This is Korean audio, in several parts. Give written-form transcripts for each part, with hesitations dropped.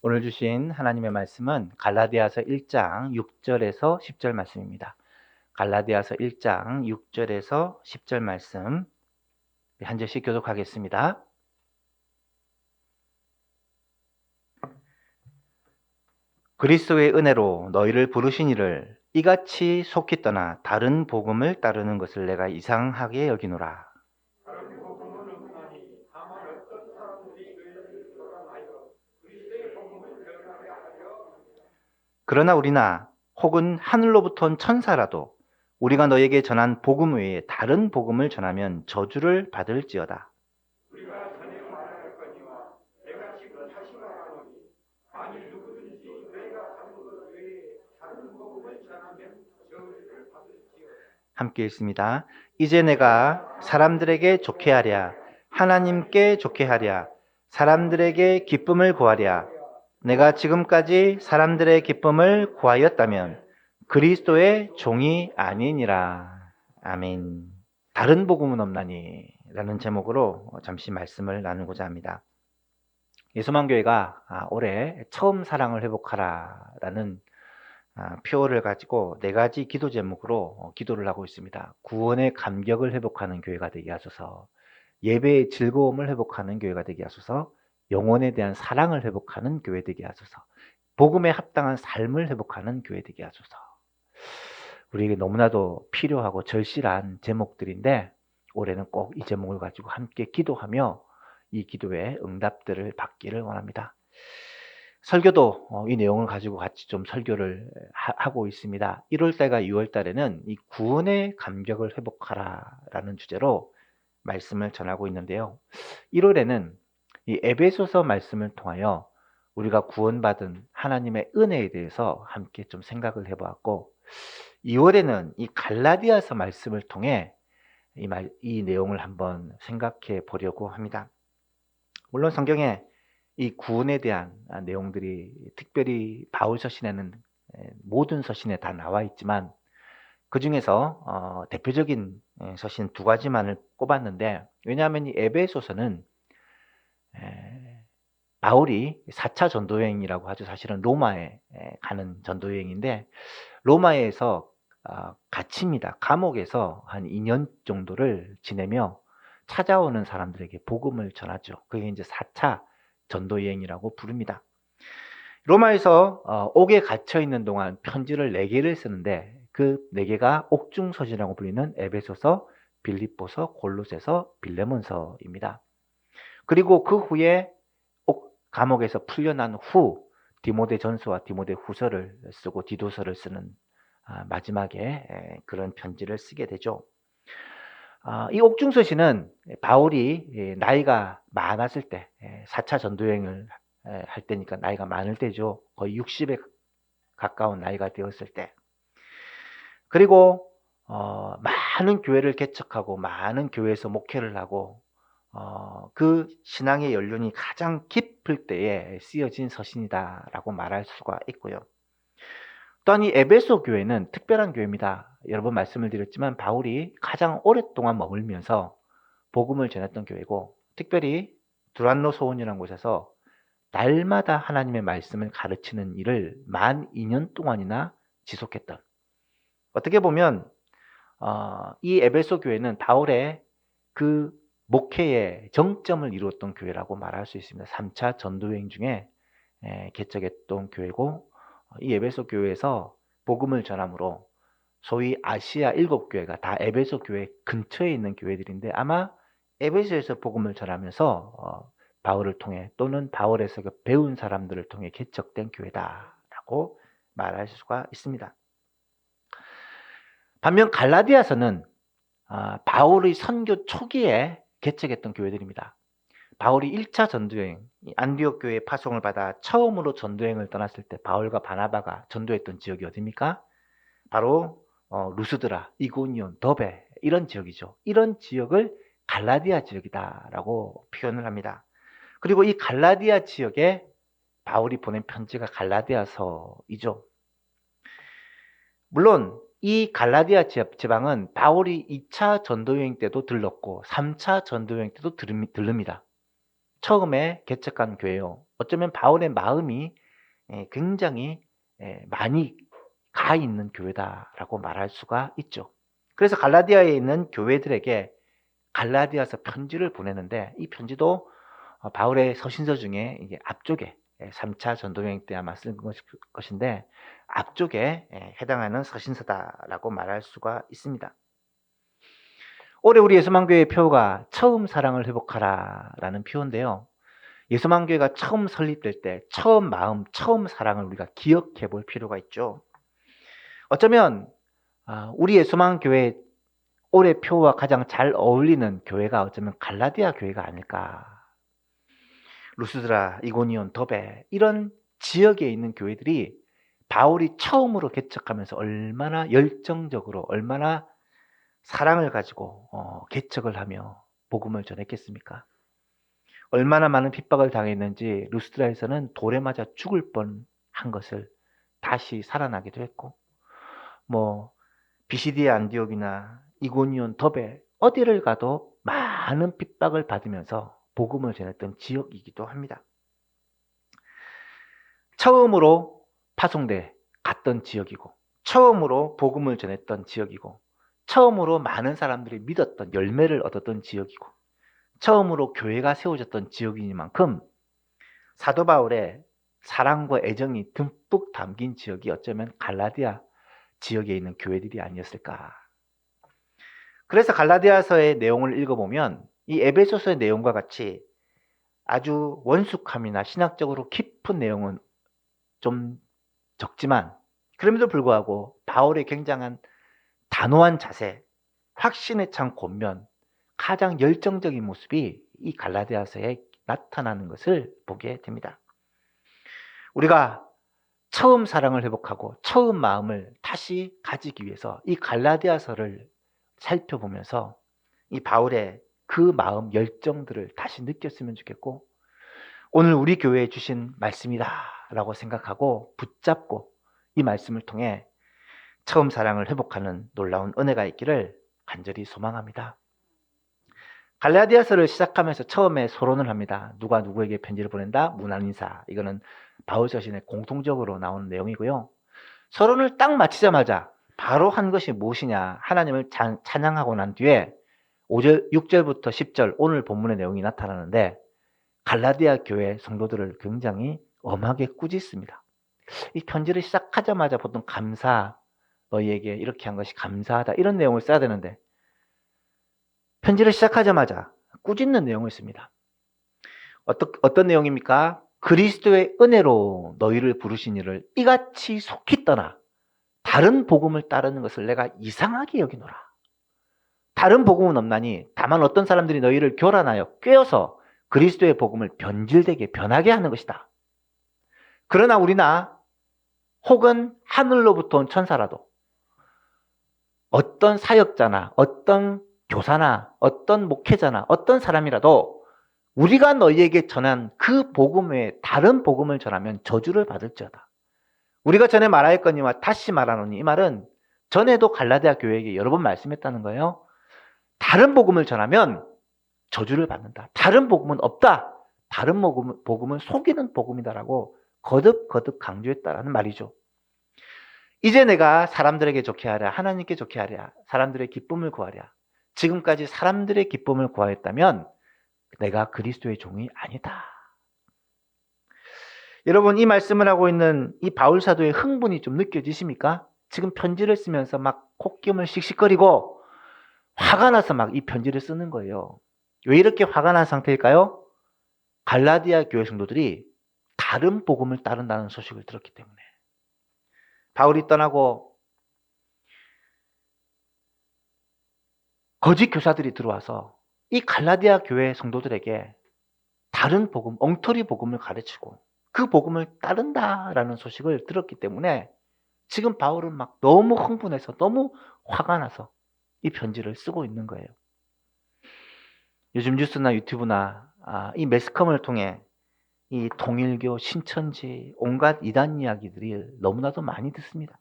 오늘 주신 하나님의 말씀은 갈라디아서 1장 6절에서 10절 말씀입니다. 갈라디아서 1장 6절에서 10절 말씀 한 절씩 교독하겠습니다. 그리스도의 은혜로 너희를 부르신 이를 이같이 속히 떠나 다른 복음을 따르는 것을 내가 이상하게 여기노라. 그러나 우리나 혹은 하늘로부터 온 천사라도 우리가 너에게 전한 복음 외에 다른 복음을 전하면 저주를 받을지어다. 함께 읽습니다. 이제 내가 사람들에게 좋게 하랴, 하나님께 좋게 하랴, 사람들에게 기쁨을 구하랴. 내가 지금까지 사람들의 기쁨을 구하였다면 그리스도의 종이 아니니라. 아멘. 다른 복음은 없나니? 라는 제목으로 잠시 말씀을 나누고자 합니다. 예수만교회가 올해 처음 사랑을 회복하라 라는 표어를 가지고 4가지 기도 제목으로 기도를 하고 있습니다. 구원의 감격을 회복하는 교회가 되게 하소서, 예배의 즐거움을 회복하는 교회가 되게 하소서, 영혼에 대한 사랑을 회복하는 교회 되게 하소서, 복음에 합당한 삶을 회복하는 교회 되게 하소서. 우리에게 너무나도 필요하고 절실한 제목들인데 올해는 꼭 이 제목을 가지고 함께 기도하며 이 기도의 응답들을 받기를 원합니다. 설교도 이 내용을 가지고 같이 좀 설교를 하고 있습니다. 1월달과 6월달에는 이 구원의 감격을 회복하라 라는 주제로 말씀을 전하고 있는데요. 1월에는 이 에베소서 말씀을 통하여 우리가 구원받은 하나님의 은혜에 대해서 함께 좀 생각을 해보았고, 2월에는 이 갈라디아서 말씀을 통해 이 내용을 한번 생각해 보려고 합니다. 물론 성경에 이 구원에 대한 내용들이 특별히 바울 서신에는 모든 서신에 다 나와 있지만 그 중에서 대표적인 서신 2가지만을 꼽았는데, 왜냐하면 이 에베소서는 바울이 4차 전도여행이라고 하죠. 사실은 로마에 가는 전도여행인데 로마에서 갇힙니다. 감옥에서 한 2년 정도를 지내며 찾아오는 사람들에게 복음을 전하죠. 그게 이제 4차 전도여행이라고 부릅니다. 로마에서 옥에 갇혀 있는 동안 편지를 4개를 쓰는데 그 4개가 옥중서신이라고 불리는 에베소서, 빌립보서, 골로새서, 빌레몬서입니다. 그리고 그 후에 감옥에서 풀려난 후 디모데전서와 디모데후서를 쓰고 디도서를 쓰는 마지막에 그런 편지를 쓰게 되죠. 이 옥중서신은 바울이 나이가 많았을 때, 4차 전도여행을 할 때니까 나이가 많을 때죠. 거의 60에 가까운 나이가 되었을 때. 그리고 많은 교회를 개척하고 많은 교회에서 목회를 하고 그 신앙의 연륜이 가장 깊을 때에 쓰여진 서신이다라고 말할 수가 있고요. 또한 이 에베소 교회는 특별한 교회입니다. 여러 번 말씀을 드렸지만 바울이 가장 오랫동안 머물면서 복음을 전했던 교회고, 특별히 두란노 소원이라는 곳에서 날마다 하나님의 말씀을 가르치는 일을 만 2년 동안이나 지속했던, 어떻게 보면 이 에베소 교회는 바울의 그 목회의 정점을 이루었던 교회라고 말할 수 있습니다. 3차 전도여행 중에 개척했던 교회고, 이 에베소 교회에서 복음을 전함으로 소위 아시아 7교회가 다 에베소 교회 근처에 있는 교회들인데 아마 에베소에서 복음을 전하면서 바울을 통해 또는 바울에서 배운 사람들을 통해 개척된 교회다라고 말할 수가 있습니다. 반면 갈라디아서는 바울의 선교 초기에 개척했던 교회들입니다. 바울이 1차 전도여행, 안디옥 교회의 파송을 받아 처음으로 전도여행을 떠났을 때 바울과 바나바가 전도했던 지역이 어디입니까? 바로 루스드라, 이고니온, 더베 이런 지역이죠. 이런 지역을 갈라디아 지역이다라고 표현을 합니다. 그리고 이 갈라디아 지역에 바울이 보낸 편지가 갈라디아서이죠. 물론 이 갈라디아 지방은 바울이 2차 전도여행 때도 들렀고 3차 전도여행 때도 들릅니다. 처음에 개척한 교회요. 어쩌면 바울의 마음이 굉장히 많이 가 있는 교회다라고 말할 수가 있죠. 그래서 갈라디아에 있는 교회들에게 갈라디아서 편지를 보내는데, 이 편지도 바울의 서신서 중에 이게 앞쪽에 3차 전도여행 때 아마 쓴 것인데 앞쪽에 해당하는 서신서다라고 말할 수가 있습니다. 올해 우리 예수만교회 표어가 처음 사랑을 회복하라라는 표어인데요. 예수만교회가 처음 설립될 때 처음 마음, 처음 사랑을 우리가 기억해 볼 필요가 있죠. 어쩌면 우리 예수만교회 올해 표어와 가장 잘 어울리는 교회가 어쩌면 갈라디아 교회가 아닐까. 루스드라, 이고니온, 더베 이런 지역에 있는 교회들이 바울이 처음으로 개척하면서 얼마나 열정적으로 얼마나 사랑을 가지고 개척을 하며 복음을 전했겠습니까? 얼마나 많은 핍박을 당했는지 루스드라에서는 돌에 맞아 죽을 뻔한 것을 다시 살아나기도 했고, 비시디의 안디옥이나 이고니온, 더베 어디를 가도 많은 핍박을 받으면서 복음을 전했던 지역이기도 합니다. 처음으로 파송대 갔던 지역이고, 처음으로 복음을 전했던 지역이고, 처음으로 많은 사람들이 믿었던 열매를 얻었던 지역이고, 처음으로 교회가 세워졌던 지역이니만큼 사도 바울의 사랑과 애정이 듬뿍 담긴 지역이 어쩌면 갈라디아 지역에 있는 교회들이 아니었을까. 그래서 갈라디아서의 내용을 읽어보면 이 에베소서의 내용과 같이 아주 원숙함이나 신학적으로 깊은 내용은 좀 적지만, 그럼에도 불구하고 바울의 굉장한 단호한 자세, 확신에 찬 권면, 가장 열정적인 모습이 이 갈라디아서에 나타나는 것을 보게 됩니다. 우리가 처음 사랑을 회복하고 처음 마음을 다시 가지기 위해서 이 갈라디아서를 살펴보면서 이 바울의 그 마음 열정들을 다시 느꼈으면 좋겠고, 오늘 우리 교회에 주신 말씀이다 라고 생각하고 붙잡고 이 말씀을 통해 처음 사랑을 회복하는 놀라운 은혜가 있기를 간절히 소망합니다. 갈라디아서를 시작하면서 처음에 서론을 합니다. 누가 누구에게 편지를 보낸다? 문안인사. 이거는 바울 자신의 공통적으로 나오는 내용이고요. 서론을 딱 마치자마자 바로 한 것이 무엇이냐? 하나님을 찬양하고 난 뒤에 6절부터 10절 오늘 본문의 내용이 나타나는데, 갈라디아 교회 성도들을 굉장히 엄하게 꾸짖습니다. 이 편지를 시작하자마자 보통 감사, 너희에게 이렇게 한 것이 감사하다 이런 내용을 써야 되는데 편지를 시작하자마자 꾸짖는 내용을 씁니다. 어떤 내용입니까? 그리스도의 은혜로 너희를 부르신 이를 이같이 속히 떠나 다른 복음을 따르는 것을 내가 이상하게 여기노라. 다른 복음은 없나니 다만 어떤 사람들이 너희를 교란하여 꿰어서 그리스도의 복음을 변질되게 변하게 하는 것이다. 그러나 우리나 혹은 하늘로부터 온 천사라도 어떤 사역자나 어떤 교사나 어떤 목회자나 어떤 사람이라도 우리가 너희에게 전한 그 복음 외에 다른 복음을 전하면 저주를 받을지어다. 우리가 전에 말하였거니와 다시 말하노니, 이 말은 전에도 갈라디아 교회에게 여러 번 말씀했다는 거예요. 다른 복음을 전하면 저주를 받는다. 다른 복음은 없다. 다른 복음은 속이는 복음이다라고 거듭 강조했다라는 말이죠. 이제 내가 사람들에게 좋게 하랴, 하나님께 좋게 하랴, 사람들의 기쁨을 구하랴. 지금까지 사람들의 기쁨을 구하였다면 내가 그리스도의 종이 아니다. 여러분, 이 말씀을 하고 있는 이 바울 사도의 흥분이 좀 느껴지십니까? 지금 편지를 쓰면서 막 콧김을 씩씩거리고 화가 나서 막 이 편지를 쓰는 거예요. 왜 이렇게 화가 난 상태일까요? 갈라디아 교회 성도들이 다른 복음을 따른다는 소식을 들었기 때문에. 바울이 떠나고 거짓 교사들이 들어와서 이 갈라디아 교회 성도들에게 다른 복음, 엉터리 복음을 가르치고 그 복음을 따른다라는 소식을 들었기 때문에 지금 바울은 막 너무 흥분해서 너무 화가 나서 이 편지를 쓰고 있는 거예요. 요즘 뉴스나 유튜브나 이 매스컴을 통해 이 통일교, 신천지, 온갖 이단 이야기들이 너무나도 많이 듣습니다.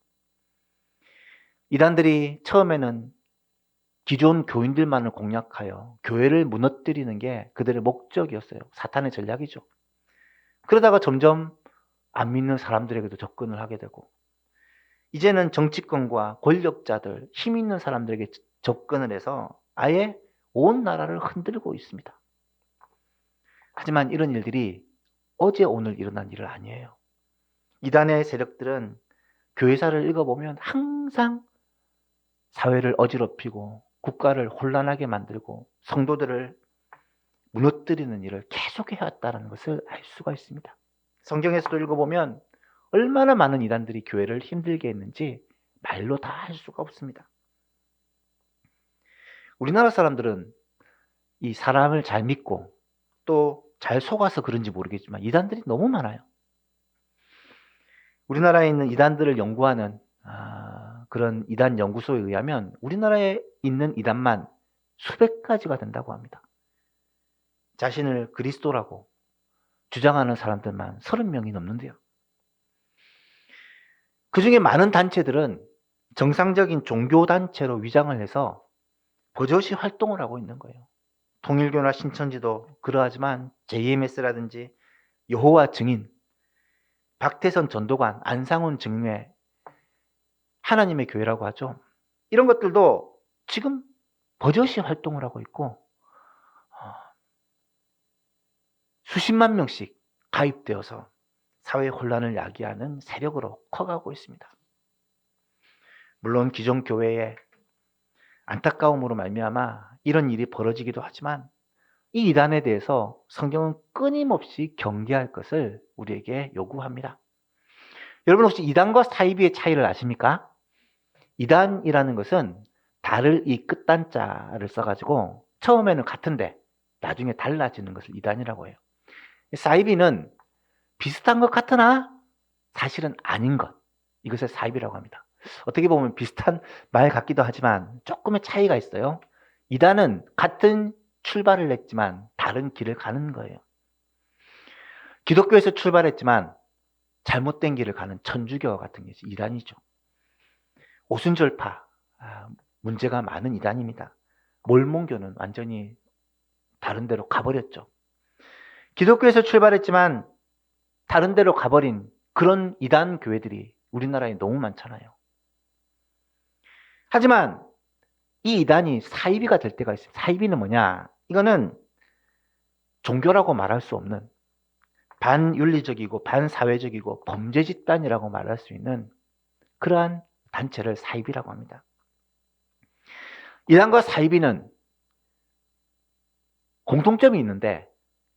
이단들이 처음에는 기존 교인들만을 공략하여 교회를 무너뜨리는 게 그들의 목적이었어요. 사탄의 전략이죠. 그러다가 점점 안 믿는 사람들에게도 접근을 하게 되고, 이제는 정치권과 권력자들, 힘 있는 사람들에게 접근을 해서 아예 온 나라를 흔들고 있습니다. 하지만 이런 일들이 어제 오늘 일어난 일은 아니에요. 이단의 세력들은 교회사를 읽어보면 항상 사회를 어지럽히고 국가를 혼란하게 만들고 성도들을 무너뜨리는 일을 계속해왔다는 것을 알 수가 있습니다. 성경에서도 읽어보면 얼마나 많은 이단들이 교회를 힘들게 했는지 말로 다 할 수가 없습니다. 우리나라 사람들은 이 사람을 잘 믿고 또 잘 속아서 그런지 모르겠지만 이단들이 너무 많아요. 우리나라에 있는 이단들을 연구하는 그런 이단 연구소에 의하면 우리나라에 있는 이단만 수백 가지가 된다고 합니다. 자신을 그리스도라고 주장하는 사람들만 30명이 넘는데요. 그 중에 많은 단체들은 정상적인 종교단체로 위장을 해서 버젓이 활동을 하고 있는 거예요. 통일교나 신천지도 그러하지만 JMS라든지 여호와 증인, 박태선 전도관, 안상훈 증례, 하나님의 교회라고 하죠. 이런 것들도 지금 버젓이 활동을 하고 있고 수십만 명씩 가입되어서 사회 혼란을 야기하는 세력으로 커가고 있습니다. 물론 기존 교회의 안타까움으로 말미암아 이런 일이 벌어지기도 하지만 이 이단에 대해서 성경은 끊임없이 경계할 것을 우리에게 요구합니다. 여러분 혹시 이단과 사이비의 차이를 아십니까? 이단이라는 것은 달을 이 끝단자를 써가지고 처음에는 같은데 나중에 달라지는 것을 이단이라고 해요. 사이비는 비슷한 것 같으나 사실은 아닌 것, 이것을 사이비라고 합니다. 어떻게 보면 비슷한 말 같기도 하지만 조금의 차이가 있어요. 이단은 같은 출발을 했지만 다른 길을 가는 거예요. 기독교에서 출발했지만 잘못된 길을 가는 천주교와 같은 것이 이단이죠. 오순절파, 문제가 많은 이단입니다. 몰몬교는 완전히 다른 데로 가버렸죠. 기독교에서 출발했지만 다른 데로 가버린 그런 이단 교회들이 우리나라에 너무 많잖아요. 하지만 이 이단이 사이비가 될 때가 있습니다. 사이비는 뭐냐? 이거는 종교라고 말할 수 없는 반윤리적이고 반사회적이고 범죄 집단이라고 말할 수 있는 그러한 단체를 사이비라고 합니다. 이단과 사이비는 공통점이 있는데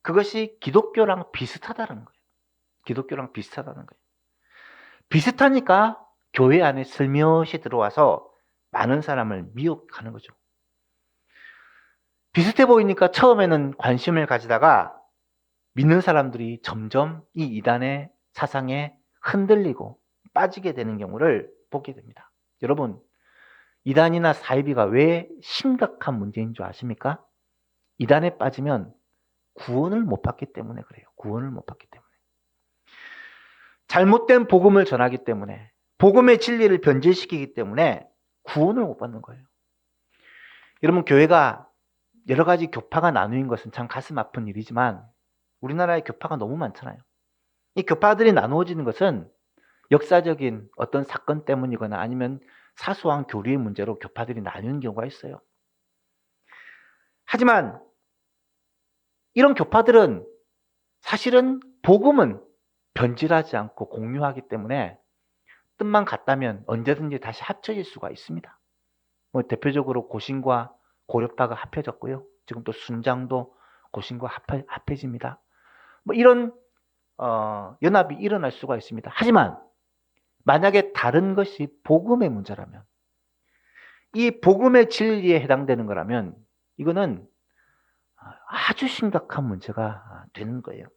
그것이 기독교랑 비슷하다는 거예요. 기독교랑 비슷하다는 거예요. 비슷하니까 교회 안에 슬며시 들어와서 많은 사람을 미혹하는 거죠. 비슷해 보이니까 처음에는 관심을 가지다가 믿는 사람들이 점점 이 이단의 사상에 흔들리고 빠지게 되는 경우를 보게 됩니다. 여러분, 이단이나 사이비가 왜 심각한 문제인 줄 아십니까? 이단에 빠지면 구원을 못 받기 때문에 그래요. 구원을 못 받기 때문에. 잘못된 복음을 전하기 때문에, 복음의 진리를 변질시키기 때문에 구원을 못 받는 거예요. 여러분, 교회가 여러 가지 교파가 나누인 것은 참 가슴 아픈 일이지만 우리나라에 교파가 너무 많잖아요. 이 교파들이 나누어지는 것은 역사적인 어떤 사건 때문이거나 아니면 사소한 교리의 문제로 교파들이 나뉘는 경우가 있어요. 하지만 이런 교파들은 사실은 복음은 변질하지 않고 공유하기 때문에 뜻만 같다면 언제든지 다시 합쳐질 수가 있습니다. 대표적으로 고신과 고려파가 합해졌고요. 지금 또 순장도 고신과 합해집니다. 이런 연합이 일어날 수가 있습니다. 하지만 만약에 다른 것이 복음의 문제라면, 이 복음의 진리에 해당되는 거라면 이거는 아주 심각한 문제가 되는 거예요.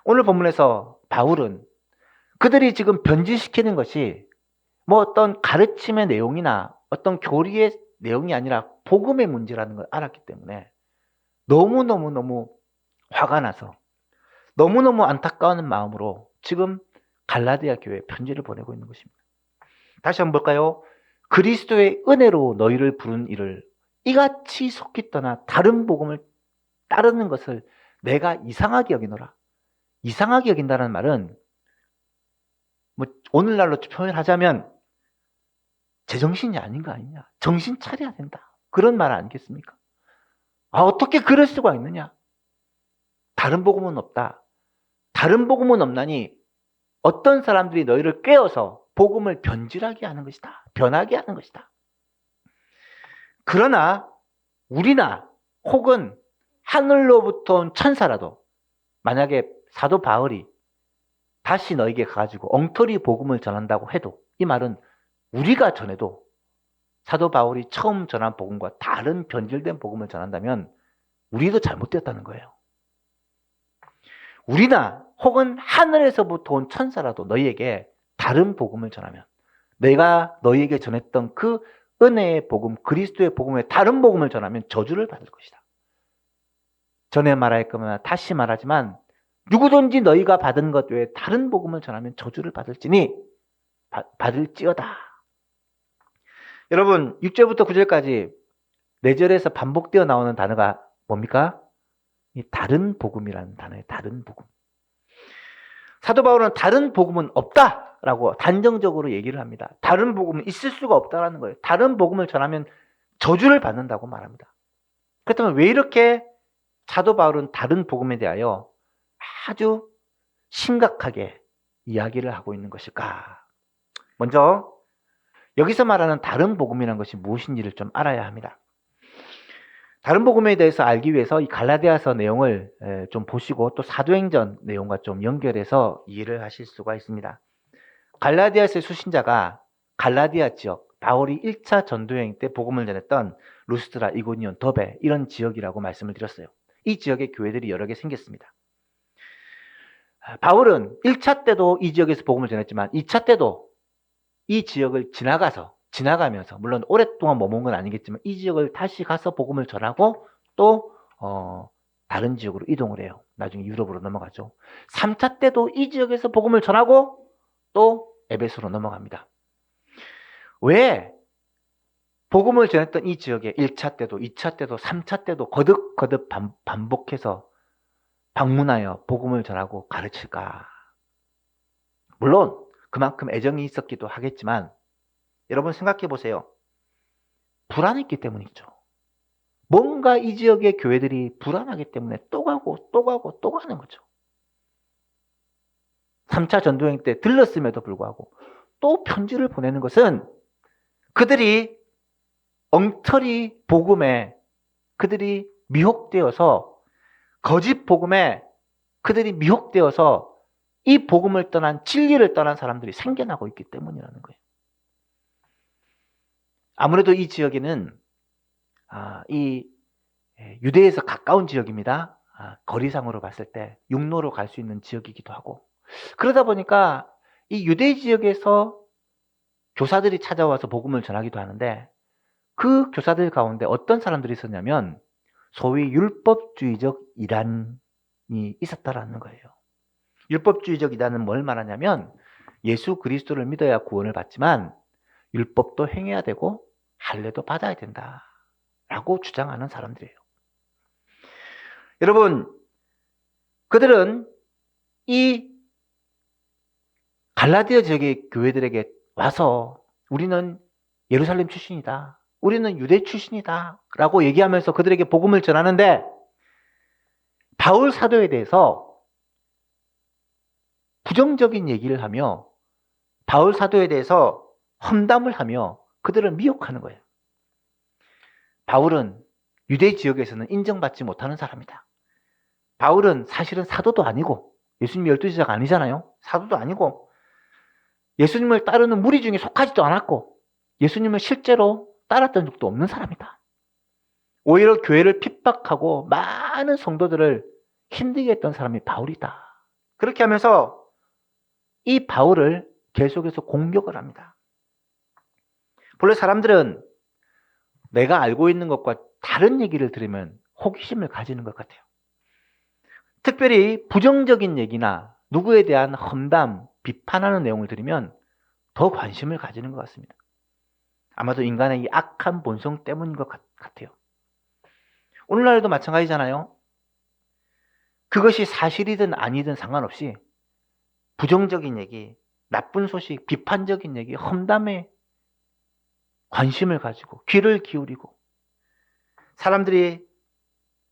오늘 본문에서 바울은 그들이 지금 변질시키는 것이 어떤 가르침의 내용이나 어떤 교리의 내용이 아니라 복음의 문제라는 걸 알았기 때문에 너무너무 화가 나서 너무너무 안타까운 마음으로 지금 갈라디아 교회에 편지를 보내고 있는 것입니다. 다시 한번 볼까요? 그리스도의 은혜로 너희를 부른 이를 이같이 속히 떠나 다른 복음을 따르는 것을 내가 이상하게 여기노라. 이상하게 여긴다는 말은 뭐 오늘날로 표현하자면 제정신이 아닌 거 아니냐. 정신 차려야 된다. 그런 말 아니겠습니까? 어떻게 그럴 수가 있느냐. 다른 복음은 없다. 다른 복음은 없나니 어떤 사람들이 너희를 꿰어서 복음을 변질하게 하는 것이다. 변하게 하는 것이다. 그러나 우리나 혹은 하늘로부터 온 천사라도 만약에 사도 바울이 다시 너에게 가가지고 엉터리 복음을 전한다고 해도 이 말은 우리가 전해도 사도 바울이 처음 전한 복음과 다른 변질된 복음을 전한다면 우리도 잘못되었다는 거예요. 우리나 혹은 하늘에서부터 온 천사라도 너희에게 다른 복음을 전하면 내가 너희에게 전했던 그 은혜의 복음, 그리스도의 복음에 다른 복음을 전하면 저주를 받을 것이다. 전에 말하였거나 다시 말하지만 누구든지 너희가 받은 것 외에 다른 복음을 전하면 저주를 받을지어다. 여러분 6절부터 9절까지 4절에서 반복되어 나오는 단어가 뭡니까? 이 다른 복음이라는 단어예요. 다른 복음. 사도 바울은 다른 복음은 없다라고 단정적으로 얘기를 합니다. 다른 복음은 있을 수가 없다라는 거예요. 다른 복음을 전하면 저주를 받는다고 말합니다. 그렇다면 왜 이렇게 사도 바울은 다른 복음에 대하여 아주 심각하게 이야기를 하고 있는 것일까? 먼저 여기서 말하는 다른 복음이라는 것이 무엇인지를 좀 알아야 합니다. 다른 복음에 대해서 알기 위해서 이 갈라디아서 내용을 좀 보시고 또 사도행전 내용과 좀 연결해서 이해를 하실 수가 있습니다. 갈라디아서의 수신자가 갈라디아 지역, 바울이 1차 전도여행 때 복음을 전했던 루스드라, 이고니온, 더베 이런 지역이라고 말씀을 드렸어요. 이 지역에 교회들이 여러 개 생겼습니다. 바울은 1차 때도 이 지역에서 복음을 전했지만 2차 때도 이 지역을 지나가면서 물론 오랫동안 머문 건 아니겠지만 이 지역을 다시 가서 복음을 전하고 또 다른 지역으로 이동을 해요. 나중에 유럽으로 넘어가죠. 3차 때도 이 지역에서 복음을 전하고 또 에베소로 넘어갑니다. 왜 복음을 전했던 이 지역에 1차 때도 2차 때도 3차 때도 거듭 반복해서 방문하여 복음을 전하고 가르칠까? 물론 그만큼 애정이 있었기도 하겠지만 여러분 생각해 보세요. 불안했기 때문이죠. 뭔가 이 지역의 교회들이 불안하기 때문에 또 가고 또 가는 거죠. 3차 전도여행 때 들렀음에도 불구하고 또 편지를 보내는 것은 그들이 엉터리 복음에 그들이 미혹되어서 거짓 복음에 그들이 미혹되어서 이 복음을 떠난 진리를 떠난 사람들이 생겨나고 있기 때문이라는 거예요. 아무래도 이 지역에는 이 유대에서 가까운 지역입니다. 거리상으로 봤을 때 육로로 갈 수 있는 지역이기도 하고 그러다 보니까 이 유대 지역에서 교사들이 찾아와서 복음을 전하기도 하는데 그 교사들 가운데 어떤 사람들이 있었냐면 소위 율법주의적 이단이 있었다라는 거예요. 율법주의적 이단은 뭘 말하냐면 예수 그리스도를 믿어야 구원을 받지만 율법도 행해야 되고 할례도 받아야 된다라고 주장하는 사람들이에요. 여러분, 그들은 이 갈라디아 지역의 교회들에게 와서 우리는 예루살렘 출신이다. 우리는 유대 출신이다. 라고 얘기하면서 그들에게 복음을 전하는데 바울 사도에 대해서 부정적인 얘기를 하며 바울 사도에 대해서 험담을 하며 그들을 미혹하는 거예요. 바울은 유대 지역에서는 인정받지 못하는 사람이다. 바울은 사실은 사도도 아니고 예수님 12제자가 아니잖아요. 사도도 아니고 예수님을 따르는 무리 중에 속하지도 않았고 예수님을 실제로 따랐던 적도 없는 사람이다. 오히려 교회를 핍박하고 많은 성도들을 힘들게 했던 사람이 바울이다. 그렇게 하면서 이 바울을 계속해서 공격을 합니다. 본래 사람들은 내가 알고 있는 것과 다른 얘기를 들으면 호기심을 가지는 것 같아요. 특별히 부정적인 얘기나 누구에 대한 험담, 비판하는 내용을 들으면 더 관심을 가지는 것 같습니다. 아마도 인간의 이 악한 본성 때문인 것 같아요. 오늘날에도 마찬가지잖아요. 그것이 사실이든 아니든 상관없이 부정적인 얘기, 나쁜 소식, 비판적인 얘기, 험담에 관심을 가지고 귀를 기울이고 사람들이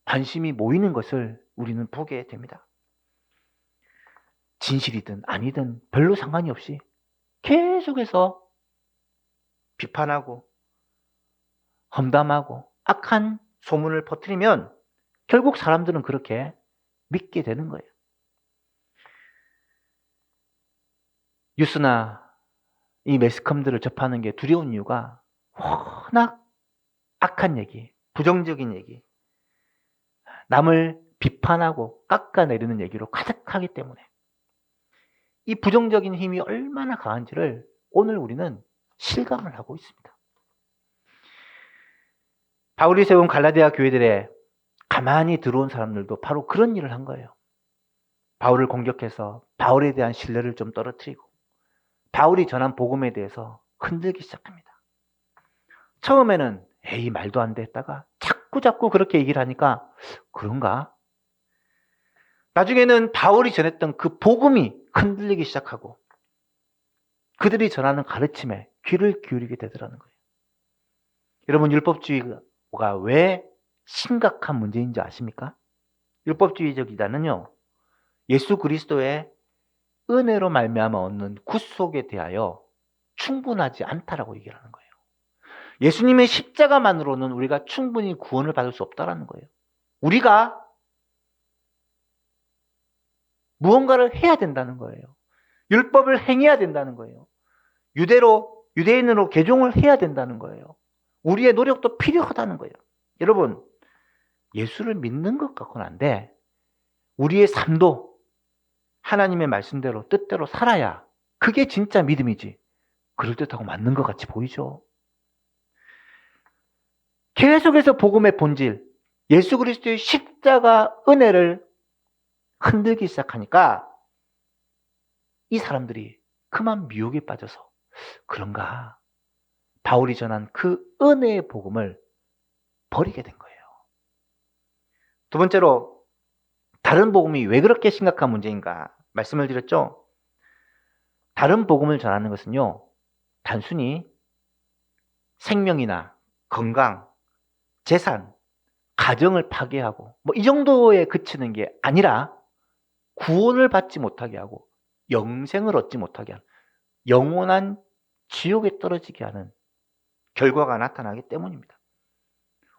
관심이 모이는 것을 우리는 보게 됩니다. 진실이든 아니든 별로 상관이 없이 계속해서 비판하고 험담하고 악한 소문을 퍼뜨리면 결국 사람들은 그렇게 믿게 되는 거예요. 뉴스나 이 매스컴들을 접하는 게 두려운 이유가 워낙 악한 얘기, 부정적인 얘기, 남을 비판하고 깎아내리는 얘기로 가득하기 때문에 이 부정적인 힘이 얼마나 강한지를 오늘 우리는 실감을 하고 있습니다. 바울이 세운 갈라디아 교회들에 가만히 들어온 사람들도 바로 그런 일을 한 거예요. 바울을 공격해서 바울에 대한 신뢰를 좀 떨어뜨리고 바울이 전한 복음에 대해서 흔들기 시작합니다. 처음에는 에이 말도 안 돼 했다가 자꾸 그렇게 얘기를 하니까 그런가? 나중에는 바울이 전했던 그 복음이 흔들리기 시작하고 그들이 전하는 가르침에 귀를 기울이게 되더라는 거예요. 여러분, 율법주의가 왜 심각한 문제인지 아십니까? 율법주의적 이단은요, 예수 그리스도의 은혜로 말미암아 얻는 구속에 대하여 충분하지 않다라고 얘기를 하는 거예요. 예수님의 십자가만으로는 우리가 충분히 구원을 받을 수 없다라는 거예요. 우리가 무언가를 해야 된다는 거예요. 율법을 행해야 된다는 거예요. 유대인으로 개종을 해야 된다는 거예요. 우리의 노력도 필요하다는 거예요. 여러분, 예수를 믿는 것 같고는 안 돼. 우리의 삶도 하나님의 말씀대로 뜻대로 살아야 그게 진짜 믿음이지. 그럴듯하고 맞는 것 같이 보이죠. 계속해서 복음의 본질, 예수 그리스도의 십자가 은혜를 흔들기 시작하니까 이 사람들이 그만 미혹에 빠져서 그런가? 바울이 전한 그 은혜의 복음을 버리게 된 거예요. 두 번째로 다른 복음이 왜 그렇게 심각한 문제인가 말씀을 드렸죠. 다른 복음을 전하는 것은요, 단순히 생명이나 건강, 재산, 가정을 파괴하고 이 정도에 그치는 게 아니라 구원을 받지 못하게 하고 영생을 얻지 못하게 하는 영원한 지옥에 떨어지게 하는 결과가 나타나기 때문입니다.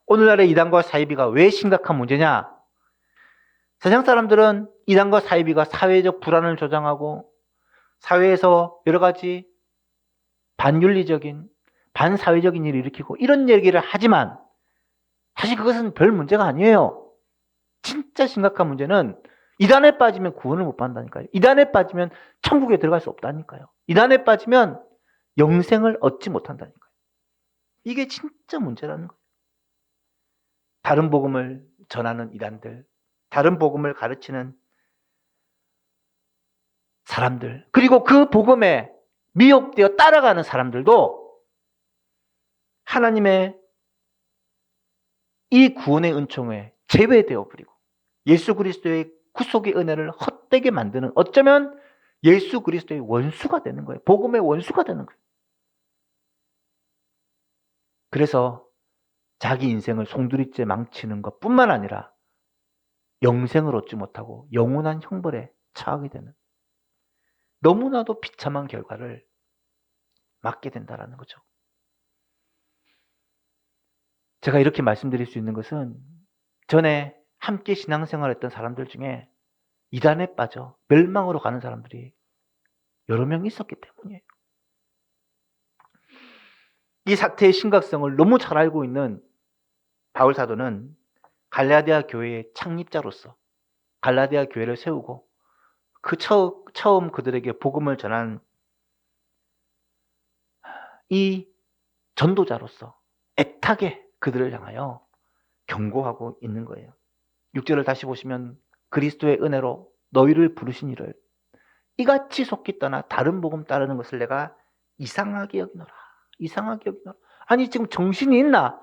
오늘날의 이단과 사이비가 왜 심각한 문제냐? 세상 사람들은 이단과 사이비가 사회적 불안을 조장하고 사회에서 여러 가지 반윤리적인, 반사회적인 일을 일으키고 이런 얘기를 하지만 사실 그것은 별 문제가 아니에요. 진짜 심각한 문제는 이단에 빠지면 구원을 못 받는다니까요. 이단에 빠지면 천국에 들어갈 수 없다니까요. 이단에 빠지면 영생을 얻지 못한다니까요. 이게 진짜 문제라는 거예요. 다른 복음을 전하는 이단들, 다른 복음을 가르치는 사람들, 그리고 그 복음에 미혹되어 따라가는 사람들도 하나님의 이 구원의 은총에 제외되어 버리고 예수 그리스도의 구속의 은혜를 헛되게 만드는, 어쩌면 예수 그리스도의 원수가 되는 거예요. 복음의 원수가 되는 거예요. 그래서 자기 인생을 송두리째 망치는 것뿐만 아니라 영생을 얻지 못하고 영원한 형벌에 처하게 되는 너무나도 비참한 결과를 맞게 된다는 거죠. 제가 이렇게 말씀드릴 수 있는 것은 전에 함께 신앙생활했던 사람들 중에 이단에 빠져 멸망으로 가는 사람들이 여러 명 있었기 때문이에요. 이 사태의 심각성을 너무 잘 알고 있는 바울 사도는 갈라디아 교회의 창립자로서 갈라디아 교회를 세우고 그 처음 그들에게 복음을 전한 이 전도자로서 애타게 그들을 향하여 경고하고 있는 거예요. 6절을 다시 보시면 그리스도의 은혜로 너희를 부르신 이를 이같이 속히 떠나 다른 복음 따르는 것을 내가 이상하게 여기노라. 이상하게 여기노라. 아니 지금 정신이 있나?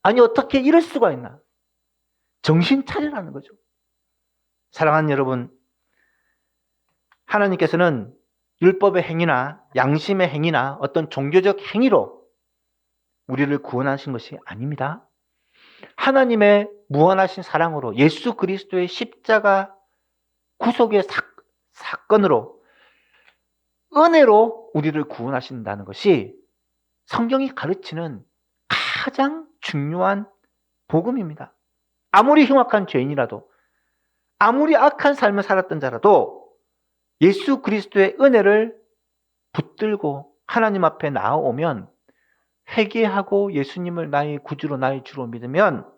아니 어떻게 이럴 수가 있나? 정신 차리라는 거죠. 사랑하는 여러분, 하나님께서는 율법의 행위나 양심의 행위나 어떤 종교적 행위로 우리를 구원하신 것이 아닙니다. 하나님의 무한하신 사랑으로 예수 그리스도의 십자가 구속의 사건으로 은혜로 우리를 구원하신다는 것이 성경이 가르치는 가장 중요한 복음입니다. 아무리 흉악한 죄인이라도, 아무리 악한 삶을 살았던 자라도 예수 그리스도의 은혜를 붙들고 하나님 앞에 나아오면, 회개하고 예수님을 나의 구주로 나의 주로 믿으면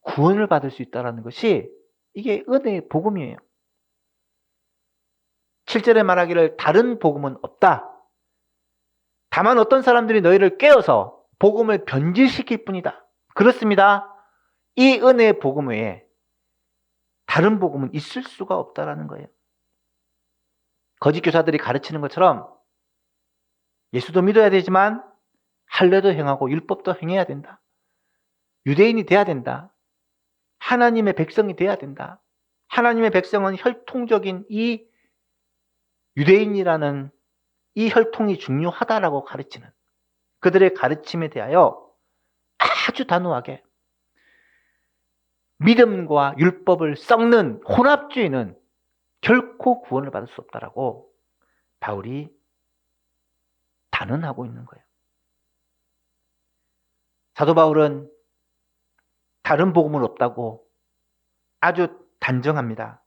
구원을 받을 수 있다는 것이 이게 은혜의 복음이에요. 7절에 말하기를 다른 복음은 없다. 다만 어떤 사람들이 너희를 깨어서 복음을 변질시킬 뿐이다. 그렇습니다. 이 은혜의 복음 외에 다른 복음은 있을 수가 없다라는 거예요. 거짓 교사들이 가르치는 것처럼 예수도 믿어야 되지만 할례도 행하고 율법도 행해야 된다. 유대인이 돼야 된다. 하나님의 백성이 돼야 된다. 하나님의 백성은 혈통적인 이 유대인이라는 이 혈통이 중요하다라고 가르치는 그들의 가르침에 대하여 아주 단호하게 믿음과 율법을 썩는 혼합주의는 결코 구원을 받을 수 없다라고 바울이 단언하고 있는 거예요. 사도 바울은 다른 복음은 없다고 아주 단정합니다.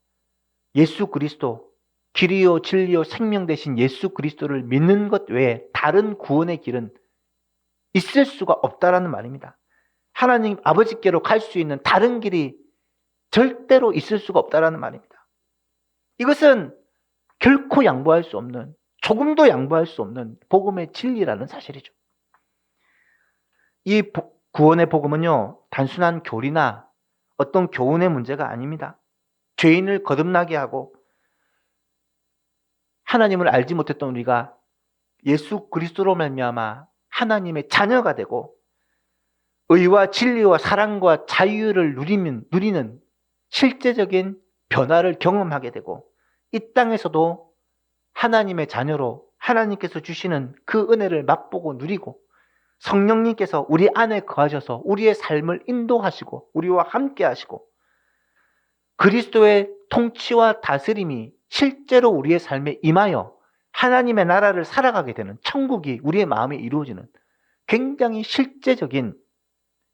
예수 그리스도, 길이요 진리요 생명 되신 예수 그리스도를 믿는 것 외에 다른 구원의 길은 있을 수가 없다라는 말입니다. 하나님 아버지께로 갈 수 있는 다른 길이 절대로 있을 수가 없다라는 말입니다. 이것은 결코 양보할 수 없는, 조금도 양보할 수 없는 복음의 진리라는 사실이죠. 이 구원의 복음은요, 단순한 교리나 어떤 교훈의 문제가 아닙니다. 죄인을 거듭나게 하고 하나님을 알지 못했던 우리가 예수 그리스도로 말미암아 하나님의 자녀가 되고 의와 진리와 사랑과 자유를 누리는 실제적인 변화를 경험하게 되고 이 땅에서도 하나님의 자녀로 하나님께서 주시는 그 은혜를 맛보고 누리고 성령님께서 우리 안에 거하셔서 우리의 삶을 인도하시고 우리와 함께 하시고 그리스도의 통치와 다스림이 실제로 우리의 삶에 임하여 하나님의 나라를 살아가게 되는 천국이 우리의 마음에 이루어지는 굉장히 실제적인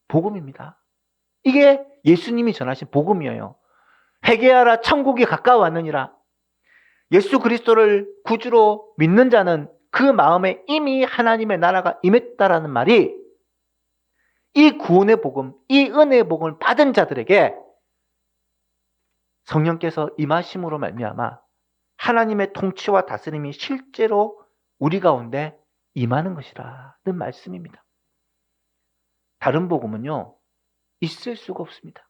복음입니다. 이게 예수님이 전하신 복음이에요. 회개하라 천국이 가까워왔느니라. 예수 그리스도를 구주로 믿는 자는 그 마음에 이미 하나님의 나라가 임했다라는 말이 이 구원의 복음, 이 은혜의 복음을 받은 자들에게 성령께서 임하심으로 말미암아 하나님의 통치와 다스림이 실제로 우리 가운데 임하는 것이라는 말씀입니다. 다른 복음은요, 있을 수가 없습니다.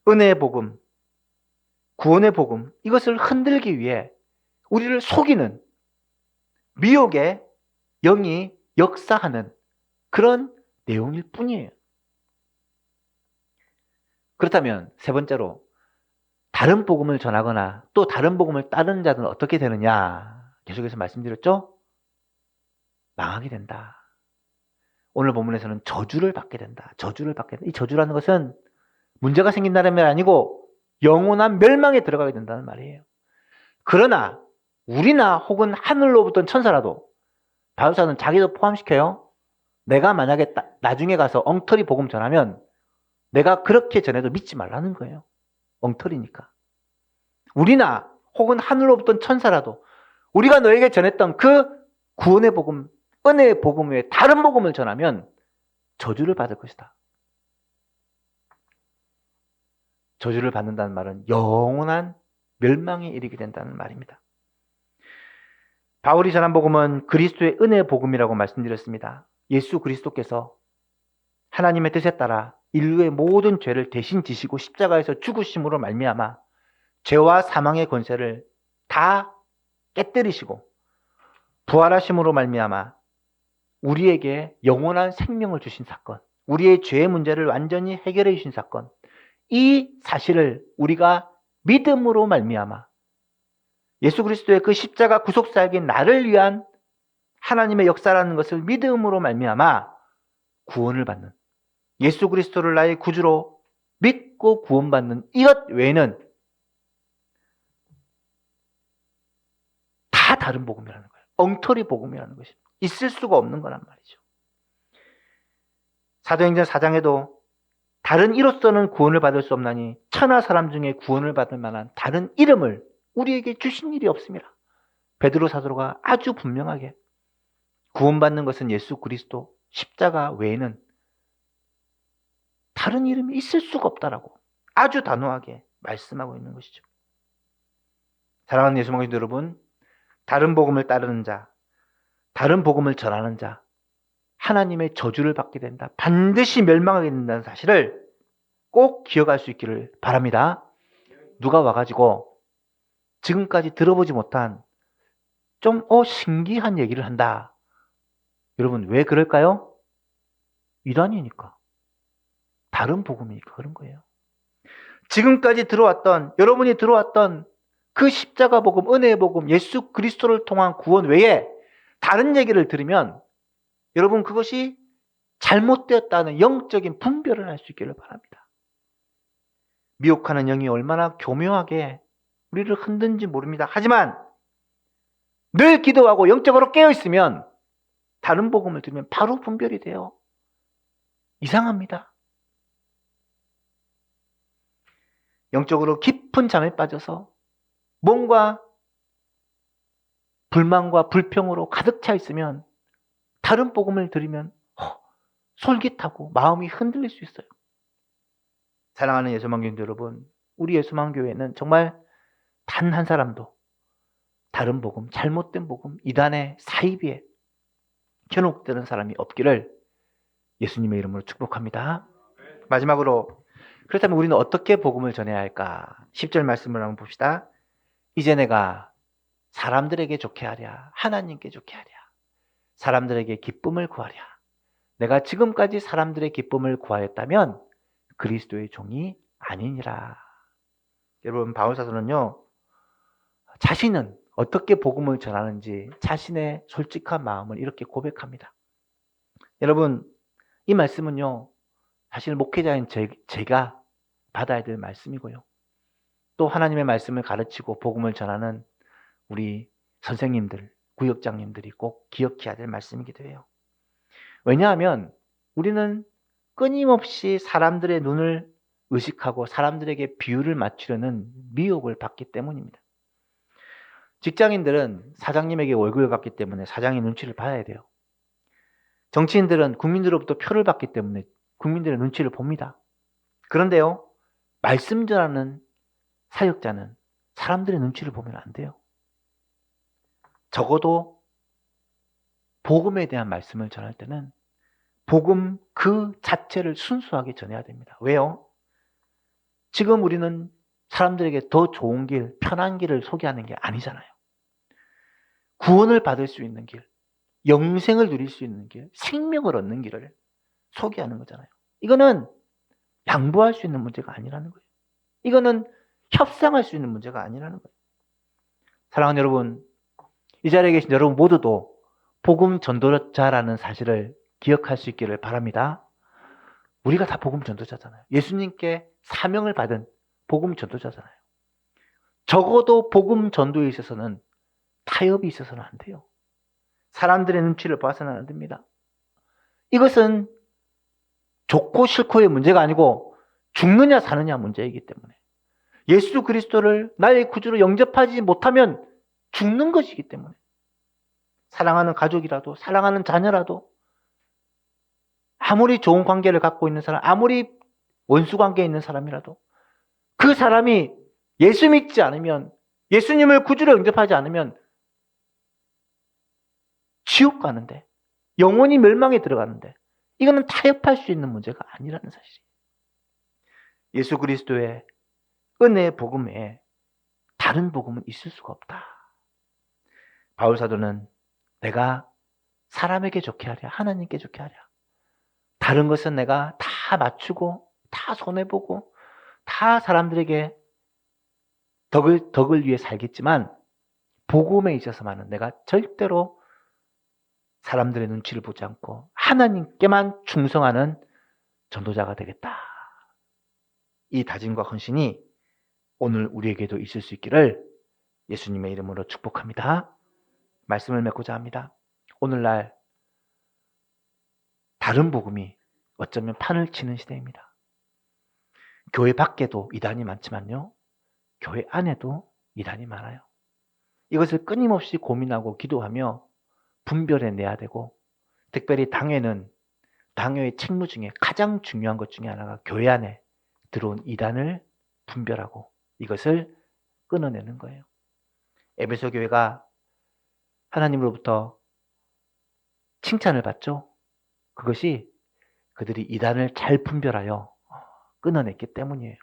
은혜의 복음, 구원의 복음, 이것을 흔들기 위해 우리를 속이는 미혹의 영이 역사하는 그런 내용일 뿐이에요. 그렇다면 세 번째로 다른 복음을 전하거나 또 다른 복음을 따르는 자들은 어떻게 되느냐? 계속해서 말씀드렸죠? 망하게 된다. 오늘 본문에서는 저주를 받게 된다. 저주를 받게 된다. 이 저주라는 것은 문제가 생긴다는 말이 아니고 영원한 멸망에 들어가게 된다는 말이에요. 그러나 우리나 혹은 하늘로부터 천사라도 바울사는 자기도 포함시켜요. 내가 만약에 나중에 가서 엉터리 복음 전하면 내가 그렇게 전해도 믿지 말라는 거예요. 엉터리니까. 우리나 혹은 하늘로부터 천사라도 우리가 너에게 전했던 그 구원의 복음, 은혜의 복음 외에 다른 복음을 전하면 저주를 받을 것이다. 저주를 받는다는 말은 영원한 멸망에 이르게 된다는 말입니다. 바울이 전한 복음은 그리스도의 은혜의 복음이라고 말씀드렸습니다. 예수 그리스도께서 하나님의 뜻에 따라 인류의 모든 죄를 대신 지시고 십자가에서 죽으심으로 말미암아 죄와 사망의 권세를 다 깨뜨리시고 부활하심으로 말미암아 우리에게 영원한 생명을 주신 사건, 우리의 죄의 문제를 완전히 해결해 주신 사건, 이 사실을 우리가 믿음으로 말미암아 예수 그리스도의 그 십자가 구속사역인 나를 위한 하나님의 역사라는 것을 믿음으로 말미암아 구원을 받는, 예수 그리스도를 나의 구주로 믿고 구원받는 이것 외에는 다 다른 복음이라는 거예요. 엉터리 복음이라는 것이 있을 수가 없는 거란 말이죠. 사도행전 4장에도 다른 이로서는 구원을 받을 수 없나니 천하 사람 중에 구원을 받을 만한 다른 이름을 우리에게 주신 일이 없습니다. 베드로 사도가 아주 분명하게 구원받는 것은 예수 그리스도 십자가 외에는 다른 이름이 있을 수가 없다라고 아주 단호하게 말씀하고 있는 것이죠. 사랑하는 예수 성도 여러분, 다른 복음을 따르는 자, 다른 복음을 전하는 자, 하나님의 저주를 받게 된다. 반드시 멸망하게 된다는 사실을 꼭 기억할 수 있기를 바랍니다. 누가 와가지고 지금까지 들어보지 못한 좀 신기한 얘기를 한다. 여러분 왜 그럴까요? 이단이니까. 다른 복음이니까 그런 거예요. 지금까지 들어왔던, 여러분이 들어왔던 그 십자가 복음, 은혜의 복음, 예수 그리스도를 통한 구원 외에 다른 얘기를 들으면 여러분 그것이 잘못되었다는 영적인 분별을 할 수 있기를 바랍니다. 미혹하는 영이 얼마나 교묘하게 우리를 흔든지 모릅니다. 하지만 늘 기도하고 영적으로 깨어있으면 다른 복음을 들으면 바로 분별이 돼요. 이상합니다. 영적으로 깊은 잠에 빠져서 뭔가 불만과 불평으로 가득 차 있으면 다른 복음을 들으면 솔깃하고 마음이 흔들릴 수 있어요. 사랑하는 예수만교인 여러분, 우리 예수만교회는 정말 단 한 사람도 다른 복음, 잘못된 복음, 이단의 사이비에 현혹되는 사람이 없기를 예수님의 이름으로 축복합니다. 마지막으로 그렇다면 우리는 어떻게 복음을 전해야 할까? 10절 말씀을 한번 봅시다. 이제 내가 사람들에게 좋게 하랴, 하나님께 좋게 하랴, 사람들에게 기쁨을 구하랴. 내가 지금까지 사람들의 기쁨을 구하였다면 그리스도의 종이 아니니라. 여러분 바울사도는요, 자신은 어떻게 복음을 전하는지 자신의 솔직한 마음을 이렇게 고백합니다. 여러분 이 말씀은요, 사실 목회자인 제가 받아야 될 말씀이고요. 또 하나님의 말씀을 가르치고 복음을 전하는 우리 선생님들, 구역장님들이 꼭 기억해야 될 말씀이기도 해요. 왜냐하면 우리는 끊임없이 사람들의 눈을 의식하고 사람들에게 비율을 맞추려는 미혹을 받기 때문입니다. 직장인들은 사장님에게 월급을 받기 때문에 사장의 눈치를 봐야 돼요. 정치인들은 국민들로부터 표를 받기 때문에 국민들의 눈치를 봅니다. 그런데요, 말씀 전하는 사역자는 사람들의 눈치를 보면 안 돼요. 적어도 복음에 대한 말씀을 전할 때는 복음 그 자체를 순수하게 전해야 됩니다. 왜요? 지금 우리는 사람들에게 더 좋은 길, 편한 길을 소개하는 게 아니잖아요. 구원을 받을 수 있는 길, 영생을 누릴 수 있는 길, 생명을 얻는 길을 소개하는 거잖아요. 이거는 양보할 수 있는 문제가 아니라는 거예요. 이거는 협상할 수 있는 문제가 아니라는 거예요. 사랑하는 여러분, 이 자리에 계신 여러분 모두도 복음 전도자라는 사실을 기억할 수 있기를 바랍니다. 우리가 다 복음 전도자잖아요. 예수님께 사명을 받은 복음 전도자잖아요. 적어도 복음 전도에 있어서는 타협이 있어서는 안 돼요. 사람들의 눈치를 봐서는 안 됩니다. 이것은 좋고 싫고의 문제가 아니고 죽느냐 사느냐 문제이기 때문에 예수 그리스도를 나의 구주로 영접하지 못하면 죽는 것이기 때문에 사랑하는 가족이라도 사랑하는 자녀라도 아무리 좋은 관계를 갖고 있는 사람, 아무리 원수 관계에 있는 사람이라도 그 사람이 예수 믿지 않으면, 예수님을 구주로 영접하지 않으면 지옥 가는데, 영원히 멸망에 들어가는데, 이거는 타협할 수 있는 문제가 아니라는 사실이에요. 예수 그리스도의 은혜의 복음 외에 다른 복음은 있을 수가 없다. 바울 사도는 내가 사람에게 좋게 하랴, 하나님께 좋게 하랴. 다른 것은 내가 다 맞추고, 다 손해보고, 다 사람들에게 덕을 위해 살겠지만 복음에 있어서만은 내가 절대로 사람들의 눈치를 보지 않고 하나님께만 충성하는 전도자가 되겠다. 이 다짐과 헌신이 오늘 우리에게도 있을 수 있기를 예수님의 이름으로 축복합니다. 말씀을 맺고자 합니다. 오늘날 다른 복음이 어쩌면 판을 치는 시대입니다. 교회 밖에도 이단이 많지만요. 교회 안에도 이단이 많아요. 이것을 끊임없이 고민하고 기도하며 분별해내야 되고, 특별히 당회의 책무 중에 가장 중요한 것 중에 하나가 교회 안에 들어온 이단을 분별하고 이것을 끊어내는 거예요. 에베소 교회가 하나님으로부터 칭찬을 받죠. 그것이 그들이 이단을 잘 분별하여 끊어냈기 때문이에요.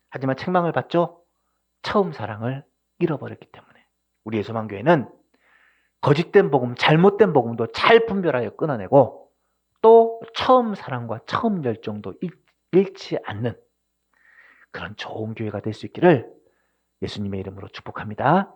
하지만 책망을 받죠. 처음 사랑을 잃어버렸기 때문에. 우리의 소망교회는 거짓된 복음, 잘못된 복음도 잘 분별하여 끊어내고 또 처음 사랑과 처음 열정도 잃지 않는 그런 좋은 교회가 될 수 있기를 예수님의 이름으로 축복합니다.